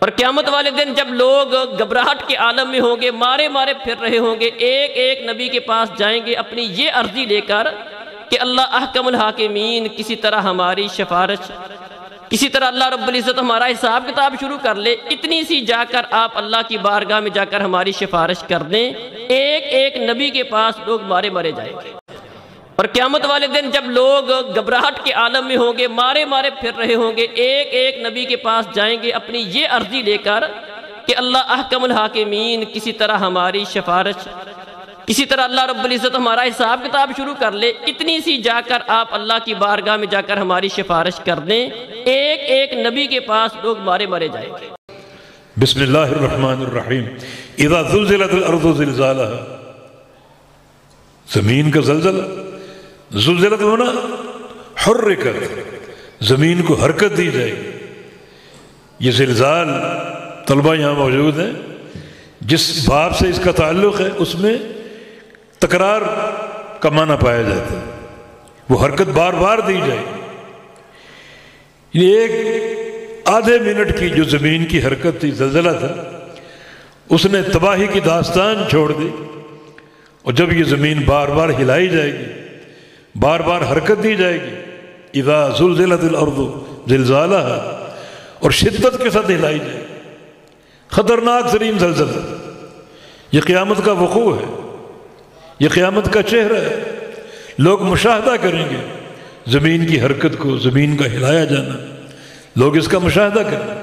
اور قیامت والے دن جب لوگ گھبراہٹ کے عالم میں ہوں گے، مارے مارے پھر رہے ہوں گے، ایک ایک نبی کے پاس جائیں گے اپنی یہ عرضی لے کر کہ اللہ احکم الحاکمین کسی طرح ہماری سفارش، کسی طرح اللہ رب العزت ہمارا حساب کتاب شروع کر لے، اتنی سی جا کر آپ اللہ کی بارگاہ میں جا کر ہماری سفارش کر دیں۔ ایک ایک نبی کے پاس لوگ مارے مارے جائیں گے، اور قیامت والے دن جب لوگ گھبراہٹ کے عالم میں ہوں گے، مارے مارے پھر رہے ہوں گے، ایک ایک نبی کے پاس جائیں گے اپنی یہ عرضی لے کر کہ اللہ احکم الحاکمین کسی طرح ہماری سفارش، کسی طرح اللہ رب العزت ہمارا حساب کتاب شروع کر لے، اتنی سی جا کر آپ اللہ کی بارگاہ میں جا کر ہماری سفارش کر دیں۔ ایک ایک نبی کے پاس لوگ مارے مارے جائیں گے۔ بسم اللہ الرحمن الرحیم۔ اذا زلزلت الارض زلزالها، زمین کا زلزلہ، زلزلت ہونا حرکت، زمین کو حرکت دی جائے گی۔ یہ زلزال طلبہ یہاں موجود ہیں، جس باب سے اس کا تعلق ہے اس میں تکرار کا معنی پایا جاتا ہے، وہ حرکت بار بار دی جائے گی۔ یہ ایک آدھے منٹ کی جو زمین کی حرکت تھی، زلزلہ تھا، اس نے تباہی کی داستان چھوڑ دی، اور جب یہ زمین بار بار ہلائی جائے گی، بار بار حرکت دی جائے گی، اذا زلزلت الارض زلزالها، اور شدت کے ساتھ ہلائی جائے گی، خطرناک ترین زلزلہ، یہ قیامت کا وقوع ہے، یہ قیامت کا چہرہ ہے۔ لوگ مشاہدہ کریں گے زمین کی حرکت کو، زمین کا ہلایا جانا، لوگ اس کا مشاہدہ کریں گے۔